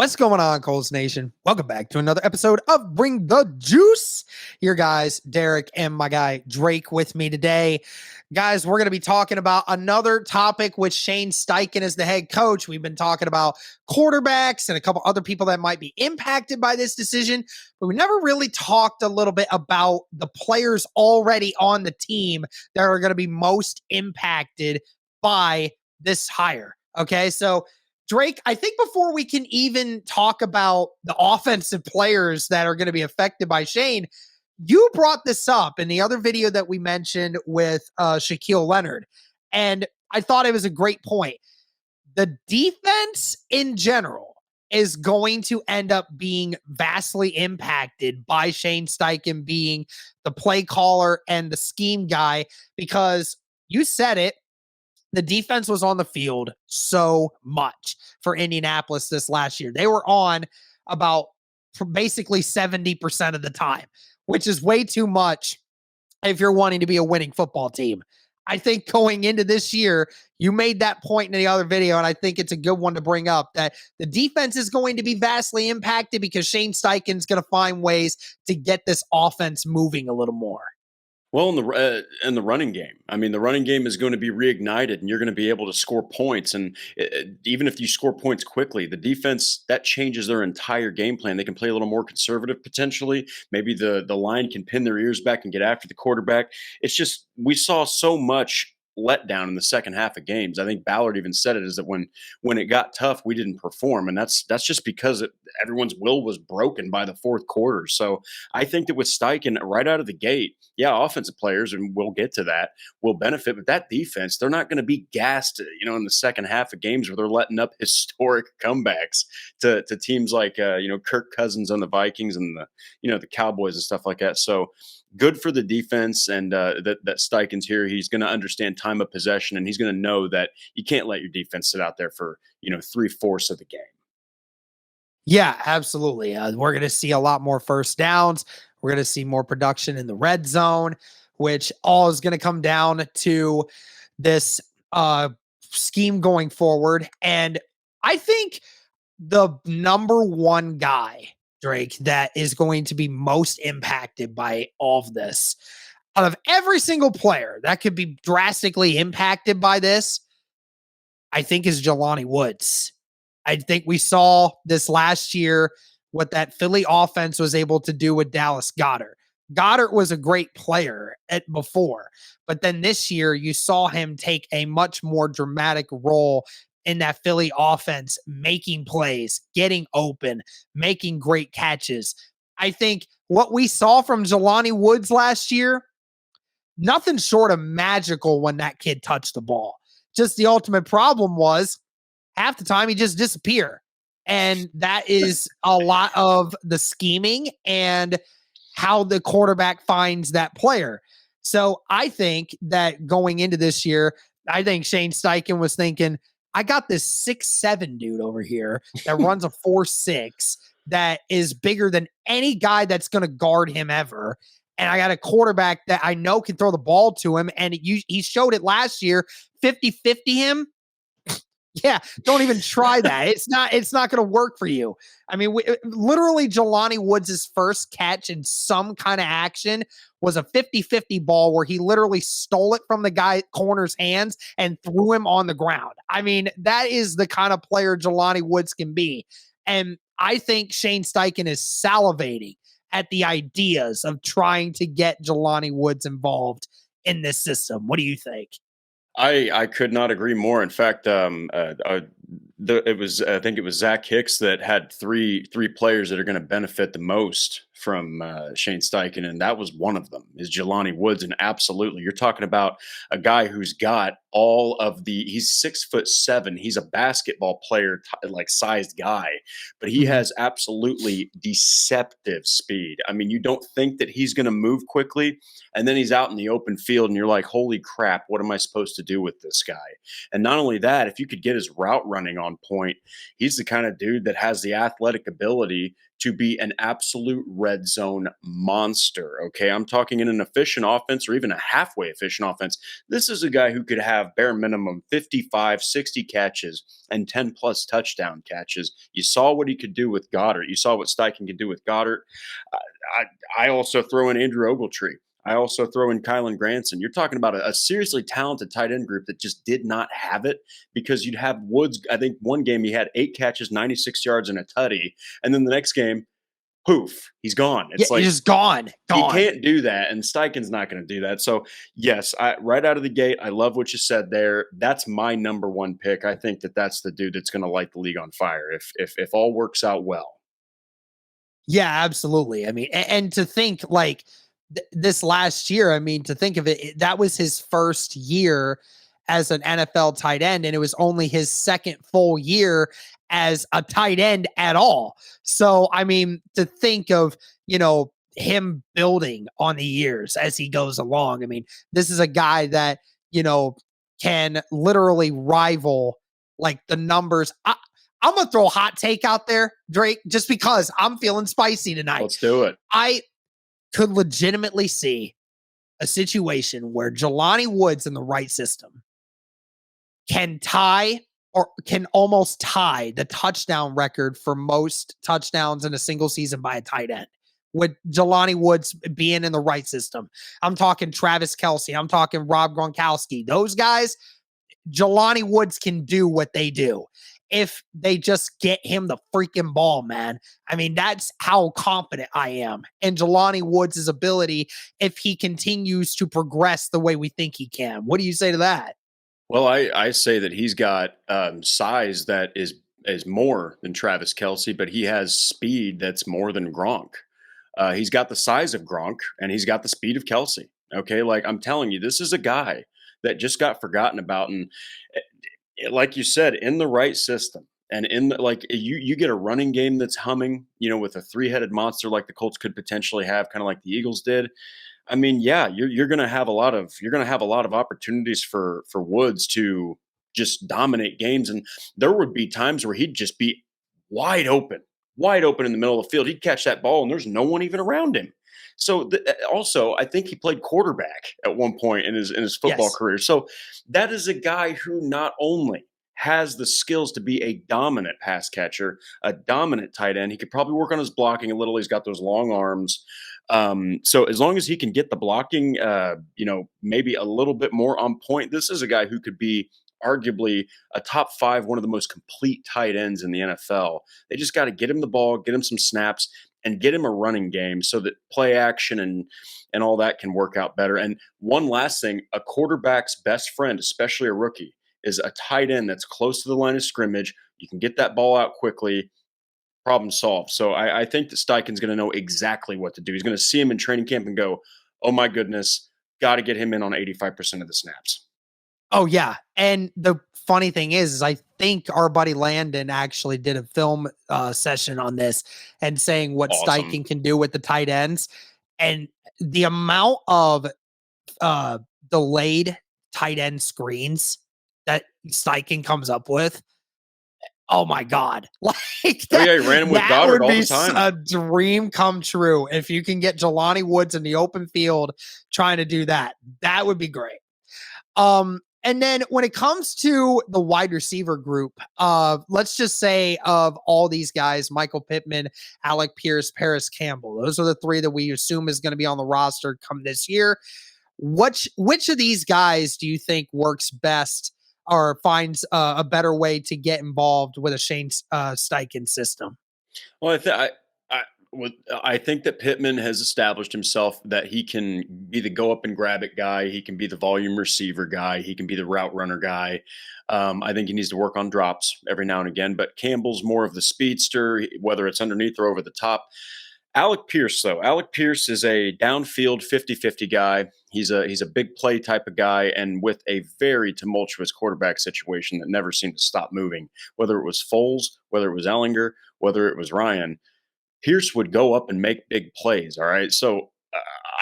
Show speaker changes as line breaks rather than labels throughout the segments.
What's going on, Colts Nation? Welcome back to another episode of Bring the Juice. Your guys, Derek and my guy Drake with me today. Guys, we're going to be talking about another topic with Shane Steichen as the head coach. We've been talking about quarterbacks and a couple other people that might be impacted by this decision, but we never really talked a little bit about the players already on the team that are going to be most impacted by this hire. Okay, so Drake, I think before we can even talk about the offensive players that are going to be affected by Shane, you brought this up in the other video that we mentioned with Shaquille Leonard. And I thought it was a great point. The defense in general is going to end up being vastly impacted by Shane Steichen being the play caller and the scheme guy, because you said it. The defense was on the field so much for Indianapolis this last year. They were on about basically 70% of the time, which is way too much if you're wanting to be a winning football team. I think going into this year, you made that point in the other video, and I think it's a good one to bring up, that the defense is going to be vastly impacted because Shane Steichen's going to find ways to get this offense moving a little more.
Well, in the running game, I mean, the running game is going to be reignited, and you're going to be able to score points. And even if you score points quickly, the defense that changes their entire game plan. They can play a little more conservative potentially. Maybe the line can pin their ears back and get after the quarterback. It's just we saw so much letdown in the second half of games. I think Ballard even said it, is that when it got tough, we didn't perform, and that's just because everyone's will was broken by the fourth quarter. So I think that with Steichen right out of the gate, yeah, offensive players, and we'll get to that, will benefit, but that defense, they're not going to be gassed, in the second half of games where they're letting up historic comebacks to teams like Kirk Cousins on the Vikings and the Cowboys and stuff like that. So good for the defense, and that Steichen's here. He's going to understand time of possession, and he's going to know that you can't let your defense sit out there for 3/4 of the game.
Yeah, absolutely. We're going to see a lot more first downs. We're going to see more production in the red zone, which all is going to come down to this scheme going forward. And I think the number one guy, Drake, that is going to be most impacted by all of this, out of every single player that could be drastically impacted by this, I think is Jelani Woods. I think we saw this last year what that Philly offense was able to do with Dallas Goedert. Goddard was a great player before, but then this year you saw him take a much more dramatic role in that Philly offense, making plays, getting open, making great catches. I think what we saw from Jelani Woods last year, nothing short of magical when that kid touched the ball. Just the ultimate problem was half the time he just disappear. And that is a lot of the scheming and how the quarterback finds that player. So I think that going into this year, I think Shane Steichen was thinking, I got this 6'7" dude over here that runs a 4.6 that is bigger than any guy that's going to guard him ever. And I got a quarterback that I know can throw the ball to him. And he showed it last year, 50-50 him. Yeah, don't even try that. It's not going to work for you. I mean, literally Jelani Woods' first catch in some kind of action was a 50-50 ball where he literally stole it from the guy corner's hands and threw him on the ground. I mean, that is the kind of player Jelani Woods can be. And I think Shane Steichen is salivating at the ideas of trying to get Jelani Woods involved in this system. What do you think?
I could not agree more. In fact, I think it was Zach Hicks that had three players that are going to benefit the most from Shane Steichen, and that was one of them, is Jelani Woods. And absolutely, you're talking about a guy who's got all of he's 6'7". He's a basketball player, like sized guy, but he has absolutely deceptive speed. I mean, you don't think that he's going to move quickly, and then he's out in the open field, and you're like, holy crap, what am I supposed to do with this guy? And not only that, if you could get his route running on point, he's the kind of dude that has the athletic ability to be an absolute red zone monster. Okay. I'm talking in an efficient offense or even a halfway efficient offense. This is a guy who could have bare minimum 55, 60 catches and 10 plus touchdown catches. You saw what he could do with Goddard. You saw what Steichen could do with Goddard. I also throw in Andrew Ogletree. I also throw in Kylan Granson. You're talking about a seriously talented tight end group that just did not have it because you'd have Woods. I think one game he had 8 catches, 96 yards, and a tutty. And then the next game, poof, he's gone.
Yeah,
It's
he's
like
just gone,
he
gone.
can't do that. And Steichen's not going to do that. So, yes, right out of the gate, I love what you said there. That's my number one pick. I think that's the dude that's going to light the league on fire if all works out well.
Yeah, absolutely. I mean, and to think like this last year, I mean, to think of it, that was his first year as an NFL tight end, and it was only his second full year as a tight end at all. So, I mean, to think of, him building on the years as he goes along. I mean, this is a guy that, can literally rival like the numbers. I'm gonna throw a hot take out there, Drake, just because I'm feeling spicy tonight.
Let's do it.
I could legitimately see a situation where Jelani Woods in the right system can tie or can almost tie the touchdown record for most touchdowns in a single season by a tight end. With Jelani Woods being in the right system, I'm talking Travis Kelce, I'm talking Rob Gronkowski. Those guys, Jelani Woods can do what they do if they just get him the freaking ball, man. I mean, that's how confident I am in Jelani Woods' ability if he continues to progress the way we think he can. What do you say to that?
Well, I say that he's got size that is more than Travis Kelce, but he has speed that's more than Gronk. He's got the size of Gronk and he's got the speed of Kelce. Okay, like I'm telling you, this is a guy that just got forgotten about, and like you said, in the right system. And like you get a running game that's humming, with a three-headed monster like the Colts could potentially have, kind of like the Eagles did. I mean, yeah, you're going to have a lot of opportunities for Woods to just dominate games, and there would be times where he'd just be wide open, wide open in the middle of the field. He'd catch that ball, and there's no one even around him. So also, I think he played quarterback at one point in his football
Yes.
career. So that is a guy who not only has the skills to be a dominant pass catcher, a dominant tight end. He could probably work on his blocking a little. He's got those long arms. So as long as he can get the blocking, maybe a little bit more on point, this is a guy who could be arguably a top five, one of the most complete tight ends in the NFL. They just got to get him the ball, get him some snaps, and get him a running game so that play action and all that can work out better. And one last thing, a quarterback's best friend, especially a rookie, is a tight end that's close to the line of scrimmage. You can get that ball out quickly, problem solved. So I think that Steichen's going to know exactly what to do. He's going to see him in training camp and go, oh my goodness, got to get him in on 85% of the snaps.
Oh yeah, and the funny thing is I think our buddy Landon actually did a film session on this and saying what
Awesome.
Steichen can do with the tight ends, and the amount of uh, delayed tight end screens that Steichen comes up with. Oh my God. Like
Oh yeah, he ran him with
that
Goddard
would
all
be
the time.
a dream come true. If you can get Jelani Woods in the open field trying to do that, that would be great. And then when it comes to the wide receiver group, let's just say of all these guys, Michael Pittman, Alec Pierce, Paris Campbell, those are the three that we assume is going to be on the roster come this year. Which of these guys do you think works best or finds a better way to get involved with a Shane Steichen system?
Well, I, with, I think that Pittman has established himself that he can be the go up and grab it guy. He can be the volume receiver guy. He can be the route runner guy. I think he needs to work on drops every now and again. But Campbell's more of the speedster, whether it's underneath or over the top. Alec Pierce, though. Alec Pierce is a downfield 50-50 guy. He's a big play type of guy, and with a very tumultuous quarterback situation that never seemed to stop moving. Whether it was Foles, whether it was Ellinger, whether it was Ryan, Pierce would go up and make big plays. All right. So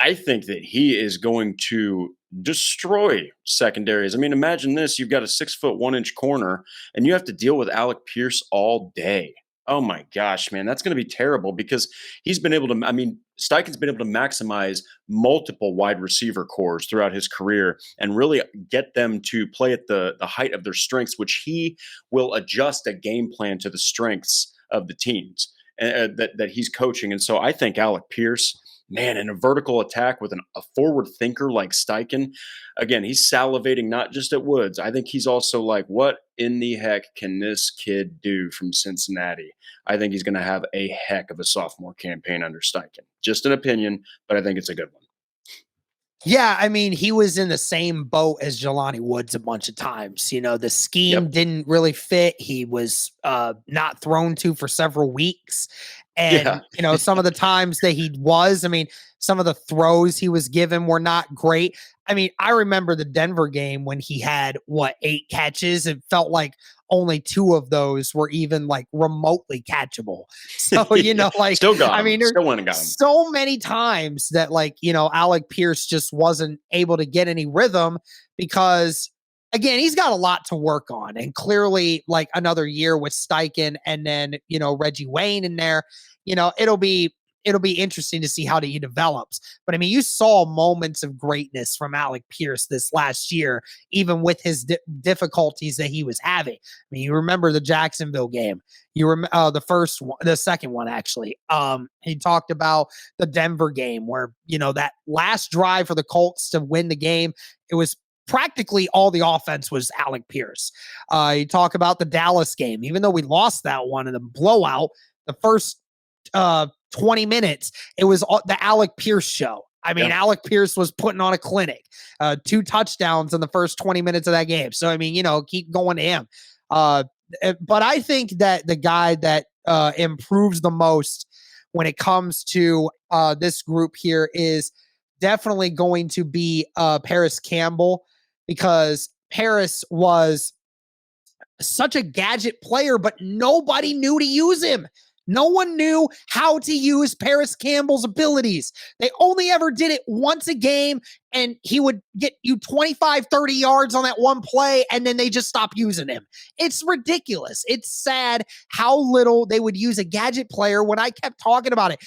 I think that he is going to destroy secondaries. I mean, imagine this: you've got a 6'1" corner, and you have to deal with Alec Pierce all day. Oh my gosh, man, that's going to be terrible because he's been able to. I mean, Steichen's been able to maximize multiple wide receiver cores throughout his career and really get them to play at the height of their strengths, which he will adjust a game plan to the strengths of the teams that he's coaching. And so I think Alec Pierce, man, in a vertical attack with a forward thinker like Steichen, again, he's salivating not just at Woods. I think he's also like, what in the heck can this kid do from Cincinnati? I think he's going to have a heck of a sophomore campaign under Steichen. Just an opinion, but I think it's a good one.
Yeah, I mean, he was in the same boat as Jelani Woods a bunch of times. You know, the scheme
Yep.
didn't really fit. He was not thrown to for several weeks.
Yeah.
And, you know, some of the times that he was, I mean, some of the throws he was given were not great. I mean, I remember the Denver game when he had, what, 8 catches. It felt like only 2 of those were even like remotely catchable. So, you
Yeah.
know, like,
Still got
I
him.
mean, there's
Still went and got him.
so many times that, like, you know, Alec Pierce just wasn't able to get any rhythm because, again, he's got a lot to work on. And clearly, like, another year with Steichen and then, you know, Reggie Wayne in there, you know, it'll be interesting to see how he develops. But I mean, you saw moments of greatness from Alec Pierce this last year, even with his difficulties that he was having. I mean, you remember the Jacksonville game. You remember the first one, the second one actually. He talked about the Denver game where, you know, that last drive for the Colts to win the game, it was practically all the offense was Alec Pierce. You talk about the Dallas game, even though we lost that one in the blowout, the first 20 minutes, it was the Alec Pierce show. I mean,
Yeah.
Alec Pierce was putting on a clinic, 2 touchdowns in the first 20 minutes of that game. So, I mean, you know, keep going to him. But I think that the guy that improves the most when it comes to this group here is definitely going to be Paris Campbell, because Paris was such a gadget player, but nobody knew to use him. No one knew how to use Paris Campbell's abilities. They only ever did it once a game, and he would get you 25, 30 yards on that one play, and then they just stop using him. It's ridiculous. It's sad how little they would use a gadget player when I kept talking about it.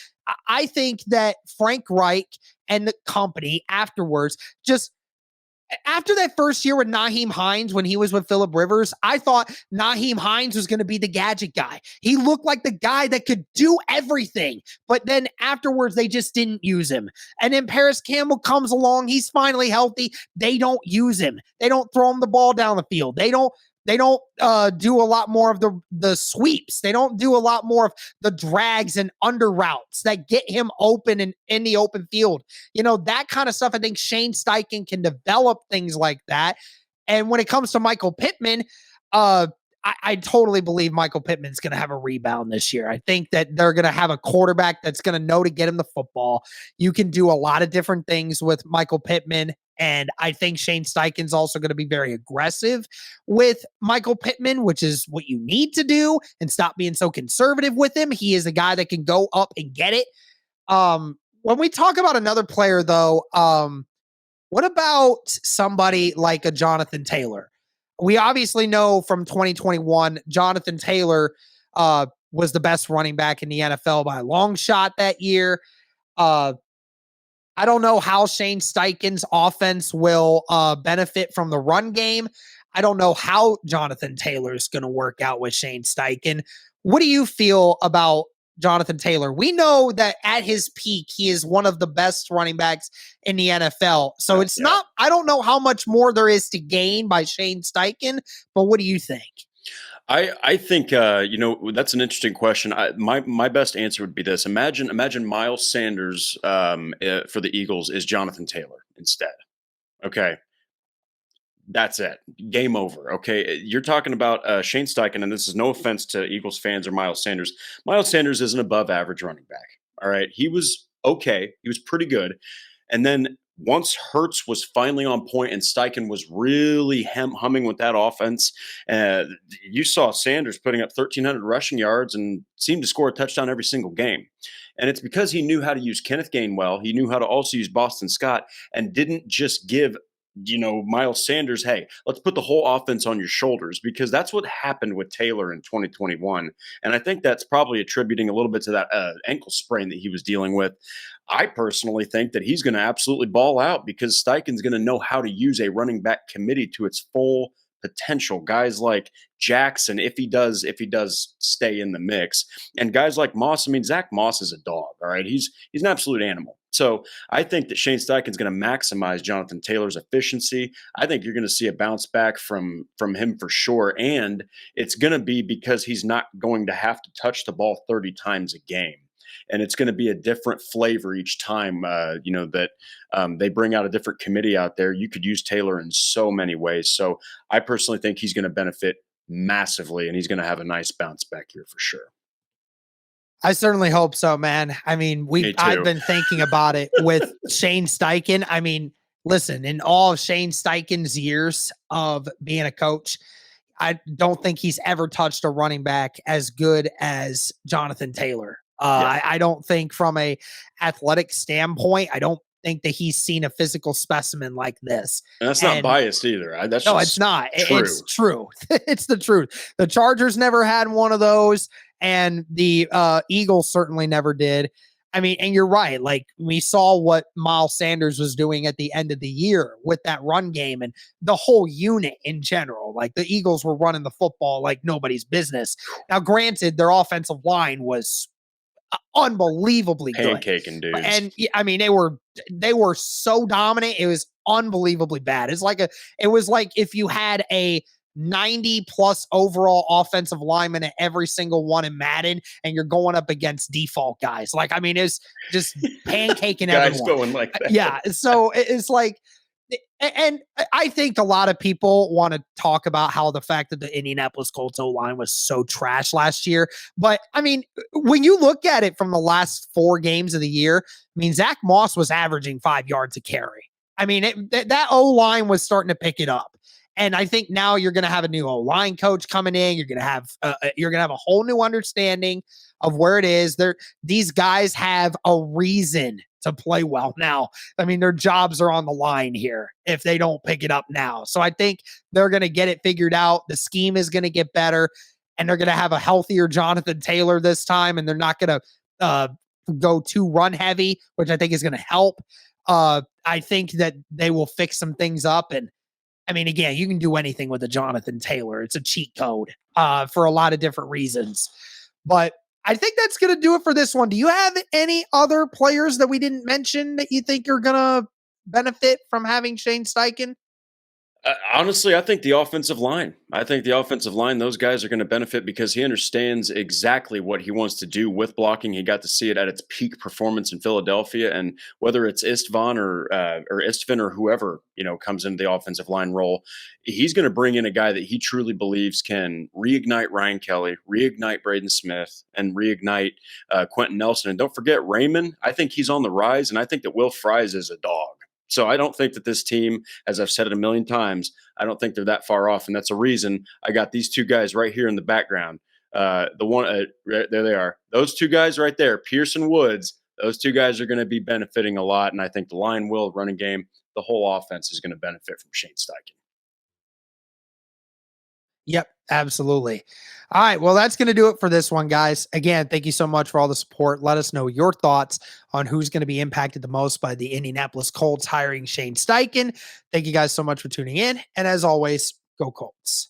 I think that Frank Reich and the company afterwards just after that first year with Naheem Hines, when he was with Phillip Rivers, I thought Naheem Hines was going to be the gadget guy. He looked like the guy that could do everything. But then afterwards, they just didn't use him. And then Paris Campbell comes along. He's finally healthy. They don't use him. They don't throw him the ball down the field. They don't do a lot more of the sweeps. They don't do a lot more of the drags and under routes that get him open and in the open field. You know, that kind of stuff. I think Shane Steichen can develop things like that. And when it comes to Michael Pittman, I totally believe Michael Pittman's going to have a rebound this year. I think that they're going to have a quarterback that's going to know to get him the football. You can do a lot of different things with Michael Pittman. And I think Shane Steichen's also going to be very aggressive with Michael Pittman, which is what you need to do, and stop being so conservative with him. He is a guy that can go up and get it. When we talk about another player, though, what about somebody like a Jonathan Taylor? We obviously know from 2021, Jonathan Taylor was the best running back in the NFL by a long shot that year. Uh, I don't know how Shane Steichen's offense will benefit from the run game. I don't know how Jonathan Taylor is going to work out with Shane Steichen. What do you feel about Jonathan Taylor? We know that at his peak, he is one of the best running backs in the NFL. So it's not, I don't know how much more there is to gain by Shane Steichen, but what do you think?
I think you know, that's an interesting question. My best answer would be this: imagine Miles Sanders for the Eagles is Jonathan Taylor instead. Okay, that's it. Game over. Okay, you're talking about Shane Steichen, and this is no offense to Eagles fans or Miles Sanders. Miles Sanders is an above average running back. All right, he was okay. He was pretty good, and then once Hurts was finally on point and Steichen was really humming with that offense, uh, you saw Sanders putting up 1,300 rushing yards and seemed to score a touchdown every single game. And it's because he knew how to use Kenneth Gainwell. He knew how to also use Boston Scott and didn't just give Miles Sanders, hey, let's put the whole offense on your shoulders, because that's what happened with Taylor in 2021. And I think that's probably attributing a little bit to that ankle sprain that he was dealing with. I personally think that he's going to absolutely ball out, because Steichen's going to know how to use a running back committee to its full potential. Guys like Jackson, if he does stay in the mix, and guys like Moss. I mean, Zach Moss is a dog. All right, he's an absolute animal. So I think that Shane Steichen's going to maximize Jonathan Taylor's efficiency. I think you're going to see a bounce back from him for sure, and it's going to be because he's not going to have to touch the ball 30 times a game. And it's going to be a different flavor each time, that they bring out a different committee out there. You could use Taylor in so many ways. So I personally think he's going to benefit massively, and he's going to have a nice bounce back here for sure.
I certainly hope so, man. I mean, I've been thinking about it with Shane Steichen. I mean, listen, in all of Shane Steichen's years of being a coach, I don't think he's ever touched a running back as good as Jonathan Taylor. I don't think from a athletic standpoint, I don't think that he's seen a physical specimen like this.
And that's not biased either.
No, it's not.
True.
It's true. It's the truth. The Chargers never had one of those, and the Eagles certainly never did. I mean, and you're right. Like, we saw what Miles Sanders was doing at the end of the year with that run game and the whole unit in general. Like, the Eagles were running the football like nobody's business. Now, granted, their offensive line was unbelievably good.
Pancaking dudes.
And I mean, they were so dominant. It was unbelievably bad. It was like if you had a 90 plus overall offensive lineman at every single one in Madden, and you're going up against default guys. Like, I mean, it's just pancaking
guys
everyone.
Going like that.
Yeah. So it's like, and I think a lot of people want to talk about how the fact that the Indianapolis Colts O-line was so trash last year. But I mean, when you look at it from the last 4 games of the year, I mean, Zach Moss was averaging 5 yards a carry. I mean, that O-line was starting to pick it up. And I think now you're going to have a new O-line coach coming in. You're going to have a whole new understanding of where it is. These guys have a reason to play well now. I mean, their jobs are on the line here if they don't pick it up now. So I think they're going to get it figured out. The scheme is going to get better, and they're going to have a healthier Jonathan Taylor this time, and they're not going to go too run heavy, which I think is going to help. I think that they will fix some things up. And I mean, again, you can do anything with a Jonathan Taylor. It's a cheat code for a lot of different reasons. But I think that's going to do it for this one. Do you have any other players that we didn't mention that you think are going to benefit from having Shane Steichen?
Honestly, I think the offensive line. Those guys are going to benefit because he understands exactly what he wants to do with blocking. He got to see it at its peak performance in Philadelphia, and whether it's Istvan or Istvan or whoever comes into the offensive line role, he's going to bring in a guy that he truly believes can reignite Ryan Kelly, reignite Braden Smith, and reignite Quentin Nelson. And don't forget Raymond. I think he's on the rise, and I think that Will Fries is a dog. So I don't think that this team, as I've said it a million times, I don't think they're that far off. And that's a reason I got these 2 guys right here in the background. There they are. Those 2 guys right there, Pierce and Woods, those 2 guys are going to be benefiting a lot. And I think the line will, running game, the whole offense is going to benefit from Shane Steichen.
Yep, absolutely. All right. Well, that's going to do it for this one, guys. Again, thank you so much for all the support. Let us know your thoughts on who's going to be impacted the most by the Indianapolis Colts hiring Shane Steichen. Thank you guys so much for tuning in. And as always, go Colts.